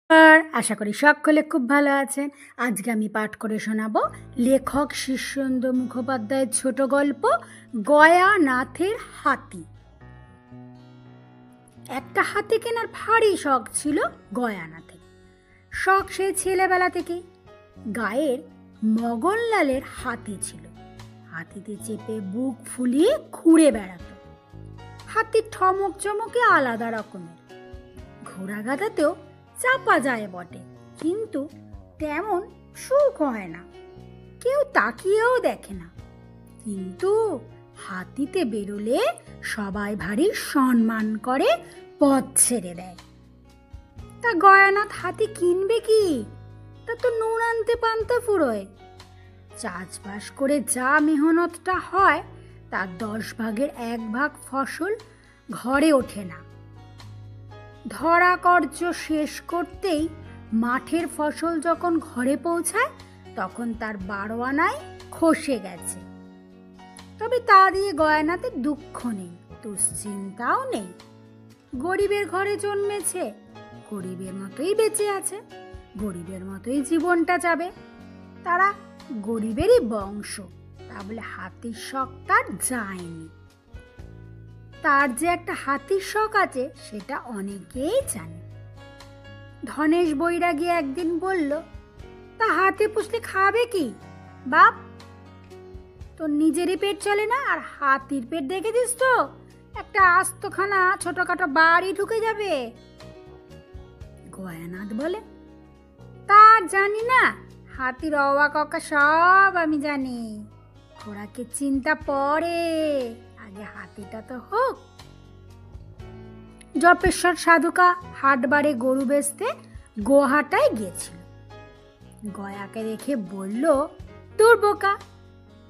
আর আশা করি সকলে খুব ভালো আছেন। আজকে আমি পাঠ করে শোনাবো লেখক শীর্ষেন্দু মুখোপাধ্যায়ের ছোট গল্প গয়ানাথের হাতি। একটা হাতি কেনার ভারী শখ ছিল গয়ানাথের। শখ সে ছেলেবেলা থেকে। গায়ের মগনলালের হাতি ছিল। হাতিতে চেপে বুক ফুলিয়ে ঘুরে বেড়াতো। হাতির ঠমক চমকে আলাদা রকমের। ঘোড়া গাধাতেও চাপা যায় বটে, কিন্তু তেমন সুখ হয় না। কেউ তাকিয়েও দেখে না। কিন্তু হাতিতে বেরোলে সবাই ভারী সম্মান করে, পথ ছেড়ে দেয়। তা গয়ানাথ হাতি কিনবে কি? তা তো নুন আনতে পান্তা ফুরোয়। চাষবাস করে যা মেহনতটা হয় তার 10 ভাগের 1 ভাগ ফসল ঘরে ওঠে না। ধরা কর্য শেষ করতেই মাঠের ফসল যখন ঘরে পৌঁছায় তখন তার 12 আনায় খসে গেছে। তবে তা দিয়ে গয়ানাথের দুঃখ নেই, দুশ্চিন্তাও নেই। গরিবের ঘরে জন্মেছে, গরিবের মতোই বেঁচে আছে, গরিবের মতোই জীবনটা যাবে। তারা গরিবেরই বংশ, তা বলে হাতির শখ তার যায়নি। তার যে একটা হাতির শখ আছে সেটা অনেকেই জানে। ধনেশ বৈরাগী একদিন বলল, তা হাতি পুষলে খাবে কি বাপ? তোর নিজেরই পেট চলে না, আর হাতির পেট দেখেছিস তো? একটা আস্তখানা ছোটখাটো বাড়ি ঢুকে যাবে। গয়ানাথ বলে, তা জানি না, হাতির অওয়া ককা সব আমি জানি। ঘোড়াকে চিন্তা পরে, আগে হাতিটা তো হোক। জপেশ্বর সাধুকা হাটবারে গরু বেচতে গোহাটায় গিয়েছিল। গয়াকে দেখে বলল, দূর বোকা,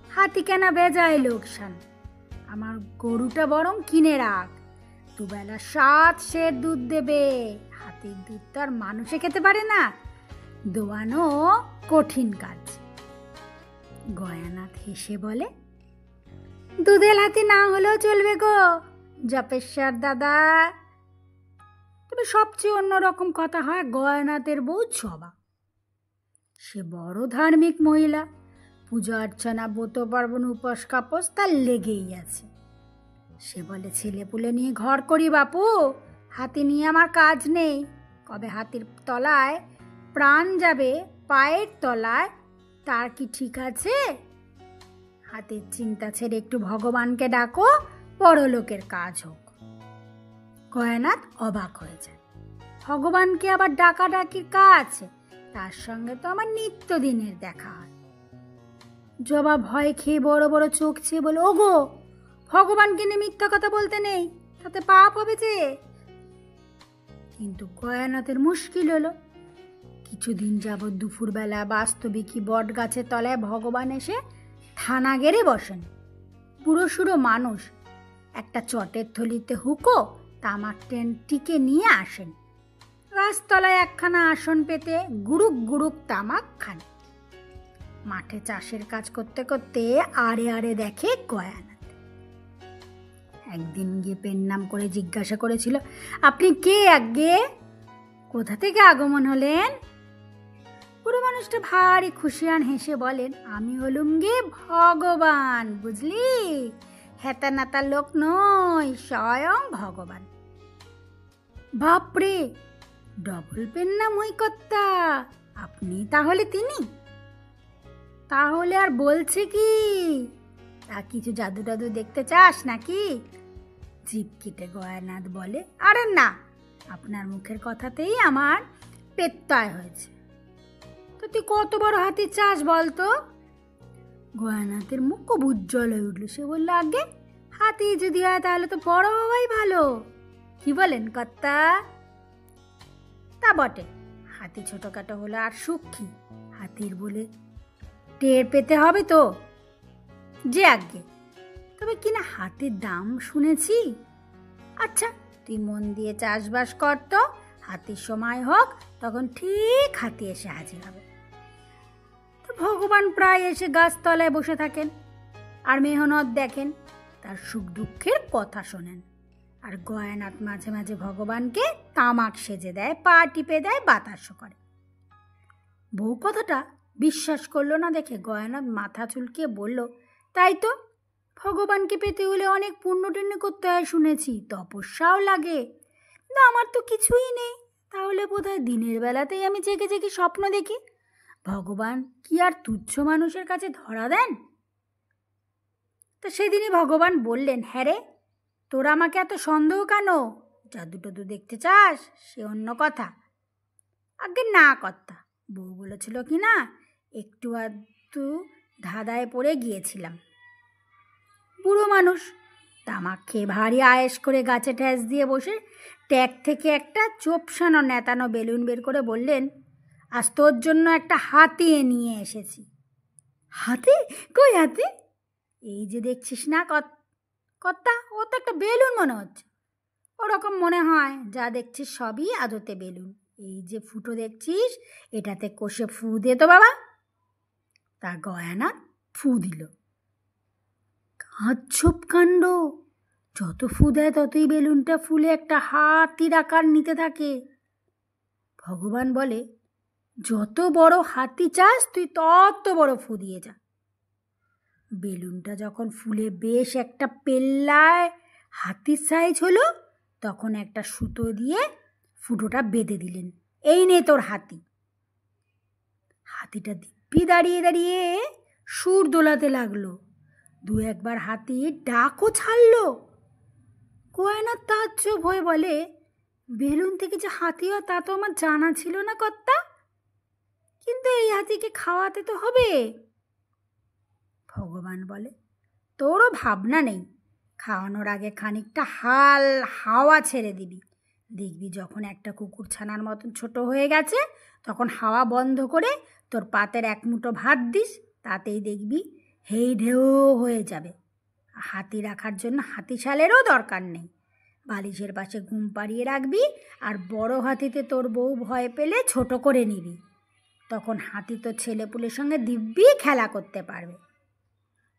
হাতি কেনা বেজায় লোকসান। আমার গরুটা বরং কিনে রাখ, দুবেলা 7 সের দুধ দেবে। হাতির দুধ তো আর মানুষে খেতে পারে না, দোয়ানো কঠিন কাজ। গয়ানাথ হেসে বলে, দুধের হাতি না হলেও চলবে গো জপেশ্বর দাদা। তবে সবচেয়ে অন্যরকম কথা হয় গয়ানাথের বউ জবা। সে বড় ধার্মিক মহিলা। পূজা অর্চনা, ব্রত পার্বণ, উপোস কাপোস তার লেগেই আছে। সে বলে, ছেলে পুলে নিয়ে ঘর করি বাপু, হাতি নিয়ে আমার কাজ নেই। কবে হাতির তলায় প্রাণ যাবে পায়ের তলায় তার কি ঠিক আছে? হাতির চিন্তা ছেড়ে একটু ভগবানকে ডাকো, পরলোকের কাজ হোক। গয়ানাথ অবাক হয়ে যায়। ভগবানকে আবার ডাকাডাকির কাজ? তার সঙ্গে তো আমার নিত্যদিনের দেখা হয়। জবা ভয় খেয়ে বড় বড় চোখ চেয়ে বলে, ওগো, ভগবানকে নিয়ে মিথ্যা কথা বলতে নেই, তাতে পাপ হবে যে। কিন্তু গয়ানাথের মুশকিল হলো। কিছুদিন যাবৎ দুপুরবেলা বাস্তবিকই বট গাছের তলায় ভগবান এসে থানা গেড়ে বসেন। বুড়ো সুড়ো মানুষ, একটা চটের থলিতে হুকো তামাক টিকে নিয়ে আসেন। গাছতলায় একখানা আসন পেতে গুড়ুক গুড়ুক তামাক খান। মাঠে চাষের কাজ করতে করতে আড়ে আড়ে দেখে গয়ানাথ। একদিন গিয়ে পেন নাম করে জিজ্ঞাসা করেছিল, আপনি কে আজ্ঞে? কোথা থেকে আগমন হলেন? পুরো মানুষটা ভারী খুশিয়ান হেসে বলেন, আমি হলুম গে ভগবান, বুঝলি? হেতা নাতা লোক নই, স্বয়ং ভগবান। বাপরে, ডবল পেন নাম ওই কর্তা, আপনি তাহলে তিনি? তাহলে আর বলছে কি, তা কিছু জাদু টাদু দেখতে চাস নাকি? জিভ কেটে গয়ানাথ বলে, আরে না, আপনার মুখের কথাতেই আমার পেত্তায় হয়েছে। তো তুই কত বড় হাতি চাস বলতো? গয়ানাথের মুখ খুব উজ্জ্বল হয়ে উঠল। সে বলল, আগে হাতি যদি হয় তাহলে তো বড় হওয়াই ভালো। কি বলেন কর্তা? তা বটে, হাতি ছোটখাটো হলে আর সুখ কি? হাতির বলে টের পেতে হবে তো যে আজ্ঞে। তবে কিনা হাতির দাম শুনেছি। আচ্ছা, তুই মন দিয়ে চাষবাস কর তো, হাতির সময় হোক তখন ঠিক হাতি এসে হাজির হবে। তো ভগবান প্রায় এসে গাছতলায় বসে থাকেন আর মেহনত দেখেন, তার সুখ দুঃখের কথা শোনেন। আর গয়ানাথ মাঝে মাঝে ভগবানকে তামাক সেজে দেয়, পা টিপে দেয়, বাতাসও করে। বউ কথাটা বিশ্বাস করলো না দেখে গয়ানাথ মাথা চুলকিয়ে বলল, তাই তো, ভগবানকে পেতে হলে অনেক পুণ্য টুণ্য করতে হয় শুনেছি, তপস্যাও লাগে, কিন্তু আমার তো কিছুই নেই। তাহলে বোধহয় দিনের বেলাতেই আমি জেগে জেগে স্বপ্ন দেখি। ভগবান কি আর তুচ্ছ মানুষের কাছে ধরা দেন? তো সেদিনই ভগবান বললেন, হ্যাঁ রে, তোরা আমাকে এত সন্দেহ কেন? জাদু টাদু দেখতে চাস সে অন্য কথা। আগে না কর্তা, বউ বলেছিল কি না, একটু আধটু ধাঁধায় পড়ে গিয়েছিলাম। বুড়ো মানুষ তামাক খেয়ে ভারী আয়েস করে গাছে ঠ্যাস দিয়ে বসে ট্যাগ থেকে একটা চোপসানো নেতানো বেলুন বের করে বললেন, আজ তোর জন্য একটা হাতি নিয়ে এসেছি। হাতি? কই হাতি? এই যে দেখছিস না কর্তা, ও তো একটা বেলুন মনে হচ্ছে। ওরকম মনে হয়, যা দেখছিস সবই আদতে বেলুন। এই যে ফুটো দেখছিস, এটাতে কষে ফু দে তো বাবা। তা গয়ানাথ ফু দিল। আজব কাণ্ড, যত ফু দেয় ততই বেলুনটা ফুলে একটা হাতির আকার নিতে থাকে। ভগবান বলে, যত বড় হাতি চাস তুই তত বড় ফু দিয়ে যা। বেলুনটা যখন ফুলে বেশ একটা পেল্লায় হাতির সাইজ হলো, তখন একটা সুতো দিয়ে ফুটোটা বেঁধে দিলেন, এই নে তোর হাতি। হাতিটা দিব্যি দাঁড়িয়ে দাঁড়িয়ে সুর দোলাতে লাগলো, দু একবার হাতির ডাকও ছাড়লো। গয়ানাথ তাজ্জব হয়ে বলে, বেলুন থেকে যে হাতি হয় তা তো আমার জানা ছিল না কর্তা, কিন্তু এই হাতিকে খাওয়াতে তো হবে। ভগবান বলে, তোরও ভাবনা নেই, খাওয়ানোর আগে খানিকটা হাওয়া ছেড়ে দিবি, দেখবি যখন একটা কুকুর ছানার মতন ছোট হয়ে গেছে, তখন হাওয়া বন্ধ করে তোর পাতের এক মুঠো ভাত দিস, তাতেই দেখবি হেই ঢেউ হয়ে যাবে। হাতি রাখার জন্য হাতিশালেরও দরকার নেই, বালিশের পাশে ঘুম পাড়িয়ে রাখবি, আর বড় হাতিতে তোর বউ ভয় পেলে ছোট করে নিবি, তখন হাতি তো ছেলেপুলের সঙ্গে দিব্যি খেলা করতে পারবে।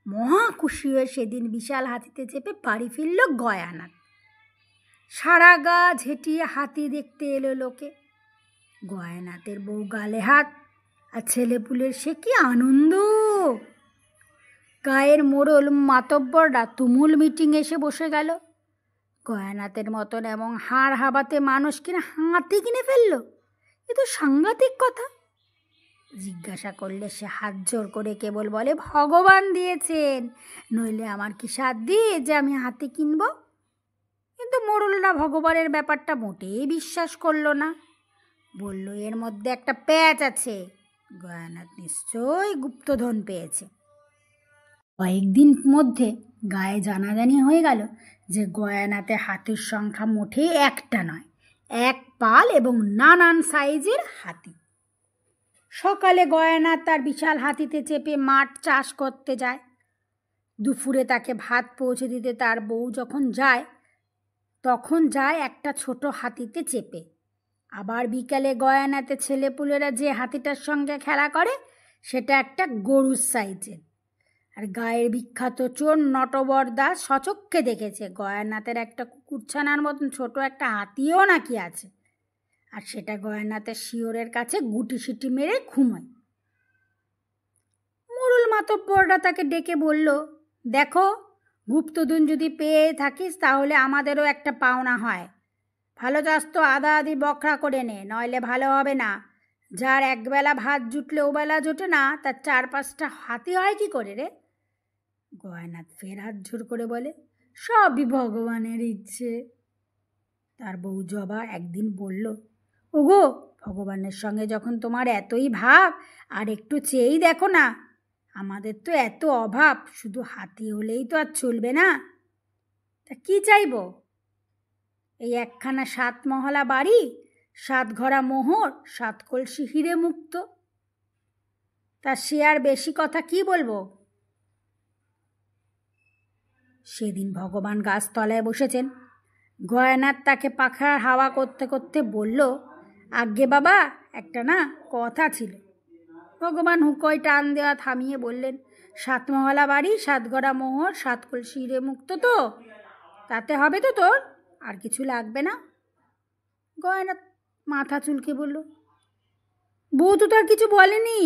মহা খুশি হয়ে সেদিন বিশাল হাতিতে চেপে বাড়ি ফিরল গয়ানাথ। সারা গা ঝেঁটিয়ে হাতি দেখতে এলো লোকে। গয়ানাথের বউ গালে হাত, আর ছেলেপুলের সে কি আনন্দ। গায়ের মোড়ল মাতব্বররা তুমুল মিটিং এসে বসে গেল। গয়ানাথের মতন এবং হাড় হাবাতে মানুষ কিনা হাতি কিনে ফেললো, এ তো সাংঘাতিক কথা। জিজ্ঞাসা করলে সে হাত জোর করে কেবল বলে, ভগবান দিয়েছেন, নইলে আমার কি সাধ্য যে আমি হাতি কিনব। কিন্তু মোড়লরা ভগবানের ব্যাপারটা মোটেই বিশ্বাস করলো না, বলল, এর মধ্যে একটা প্যাচ আছে, গয়ানাথ নিশ্চয়ই গুপ্তধন পেয়েছে। কয়েকদিন মধ্যে গায়ে জানাজানি হয়ে গেল যে গয়ানাতে হাতির সংখ্যা মোটেই একটা নয়, এক পাল এবং নানান সাইজের হাতি। সকালে গয়ানাথ তার বিশাল হাতিতে চেপে মাঠ চাষ করতে যায়। দুপুরে তাকে ভাত পৌঁছে দিতে তার বউ যখন যায়, তখন যায় একটা ছোট হাতিতে চেপে। আবার বিকালে গয়ানাতে ছেলেপুলেরা যে হাতিটার সঙ্গে খেলা করে, সেটা একটা গরুর সাইজের। আর গায়ের বিখ্যাত চোর নটবরদা সচক্ষে দেখেছে গয়ানাথের একটা কুকুরছানার মতন ছোট একটা হাতিও নাকি আছে, আর সেটা গয়ানাথের শিওরের কাছে গুটি সিটি মেরে ঘুমোয়। মোড়ল মাতব্বররা তাকে ডেকে বলল, দেখো, গুপ্তধন যদি পেয়ে থাকিস তাহলে আমাদেরও একটা পাওনা হয়, ভালো চাস তো আধা আধি বকরা করে নে, নইলে ভালো হবে না। যার একবেলা ভাত জুটলে ওবেলা জোটে না, তার 4-5টা হাতি হয় কি করে রে? গয়ানাথ ফের হাত জোর করে বলে, সবই ভগবানের ইচ্ছে। তার বউ জবা একদিন বলল, ওগো, ভগবানের সঙ্গে যখন তোমার এতই ভাব, আর একটু চেয়েই দেখো না, আমাদের তো এত অভাব, শুধু হাতি হলেই তো আর চলবে না। তা কি চাইব? এই একখানা 7 মহলা বাড়ি, 7 ঘরা মোহর, 7 কলসি হিরে মুক্ত। তা সে আর বেশি কথা কি বলবো? সেদিন ভগবান গাছতলায় বসেছেন। গয়ানাথ তাকে পাখার হাওয়া করতে করতে বলল, আজ্ঞে বাবা, একটা না কথা ছিল। ভগবান হুঁকোয় টান দেওয়া থামিয়ে বললেন, 7 মহলা বাড়ি, 7 গড়া মোহর, 7 কলসি হিরে মুক্ত তো? তাতে হবে তো তোর? আর কিছু লাগবে না? গয়ানাথ মাথা চুলকে বলল, বউ তো আর কিছু বলেনি।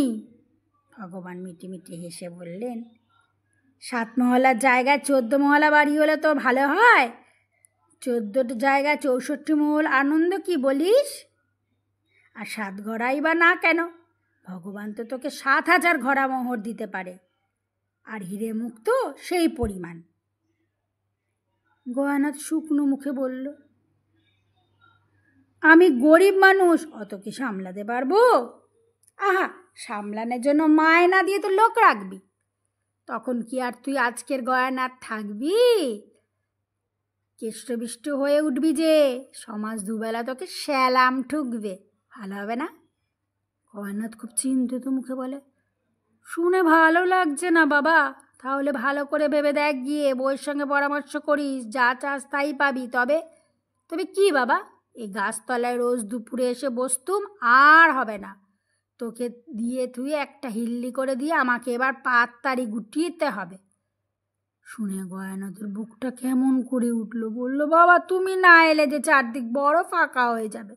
ভগবান মিটিমিটি হেসে বললেন, 7 মহলার জায়গায় 14 মহলা বাড়ি হলে তো ভালো হয়। 14 জায়গায় 64 মহল আনন্দ কি বলিস? আর 7 ঘোড়াই বা না কেন? ভগবান তো তোকে 7,000 ঘোড়া মোহর দিতে পারে, আর হিরে মুক্ত সেই পরিমাণ। গয়ানাথ শুকনো মুখে বলল, আমি গরিব মানুষ, অত কি সামলাতে পারবো? আহা, সামলানোর জন্য মায়না দিয়ে তো লোক রাখবি। তখন কি আর তুই আজকের গয়ানাথ থাকবি? কেষ্টবিষ্ট হয়ে উঠবি যে, সমাজ দুবেলা তোকে স্যালাম ঠুকবে, ভালো হবে না? গয়ানাথ খুব চিন্তিত মুখে বলে, শুনে ভালো লাগছে না বাবা। তাহলে ভালো করে ভেবে দেখ, গিয়ে বউয়ের সঙ্গে পরামর্শ করিস, যা চাস তাই পাবি। তবে তবে কি বাবা, এই গাছতলায় রোজ দুপুরে এসে বসতুম, আর হবে না। তোকে দিয়ে তুই একটা হিল্লি করে দিয়ে আমাকে এবার পাততাড়ি গুটিয়েতে হবে। শুনে গয়ানাথের বুকটা কেমন করে উঠল। বলল, বাবা তুমি না এলে যে চারদিক বড় ফাঁকা হয়ে যাবে।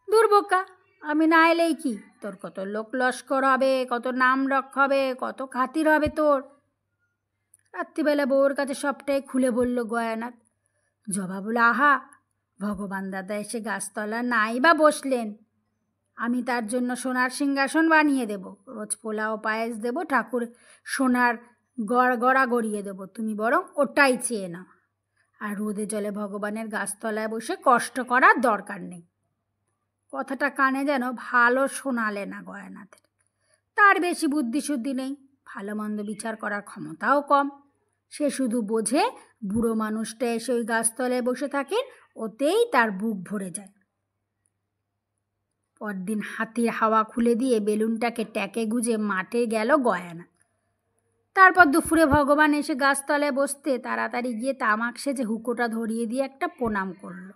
দুর্বোকা, আমি না এলেই কি, তোর কত লোক লস্কর হবে, কত নাম রক্ষা হবে, কত খাতির হবে তোর। রাত্রিবেলা বউর কাছে সবটাই খুলে বলল গয়ানাথ। জবা বলে, আহা, ভগবান দাদা এসে গাছতলা নাই বা বসলেন, আমি তার জন্য সোনার সিংহাসন বানিয়ে দেব, রোজ পোলাও পায়েস দেব, ঠাকুর সোনার গড়া গড়িয়ে দেব, তুমি বরং ওটাই চেয়ে নাও। আর রোদে জলে ভগবানের গাছতলায় বসে কষ্ট করার দরকার নেই। কথাটা কানে যেন ভালো শোনালে না গয়ানাথের। তার বেশি বুদ্ধিশুদ্ধি নেই, ভালো মন্দ বিচার করার ক্ষমতাও কম। সে শুধু বোঝে বুড়ো মানুষটা এসে ওই গাছতলায় বসে থাকেন, ওতেই তার বুক ভরে যায়। পরদিন হাতির হাওয়া খুলে দিয়ে বেলুনটাকে ট্যাকে গুজে মাঠে গেল গয়ানাথ। তারপর দুপুরে ভগবান এসে গাছতলায় বসতে তাড়াতাড়ি গিয়ে তামাক সেজে হুকোটা ধরিয়ে দিয়ে একটা প্রণাম করল।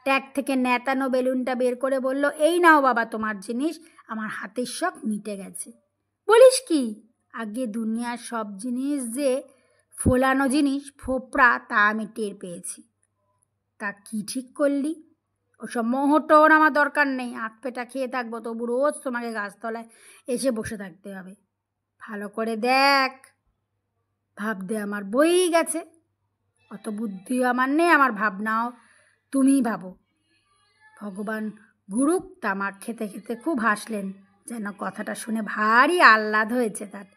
ট্যাগ থেকে নেতানো বেলুনটা বের করে বলল, এই নাও বাবা তোমার জিনিস, আমার হাতের শখ মিটে গেছে। বলিস কি? আগে দুনিয়ার সব জিনিস যে ফোলানো জিনিস, ফোপড়া, তা আমি টের পেয়েছি। তা কি ঠিক করলি? ওসব মোহটোর আমার দরকার নেই, আটপেটা খেয়ে থাকবো, তবু রোজ তোমাকে গাছতলায় এসে বসে থাকতে হবে। ভালো করে দেখ, ভাবতে আমার বই গেছে, অত বুদ্ধিও আমার নেই, আমার ভাবনাও তুমিই ভাবো। ভগবান গুরুক তামাক খেতে খেতে খুব হাসলেন, যেন কথাটা শুনে ভারী আহ্লাদ হয়েছে তার।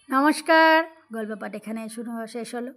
নমস্কার, গল্প পাঠ এখানে শেষ হলো।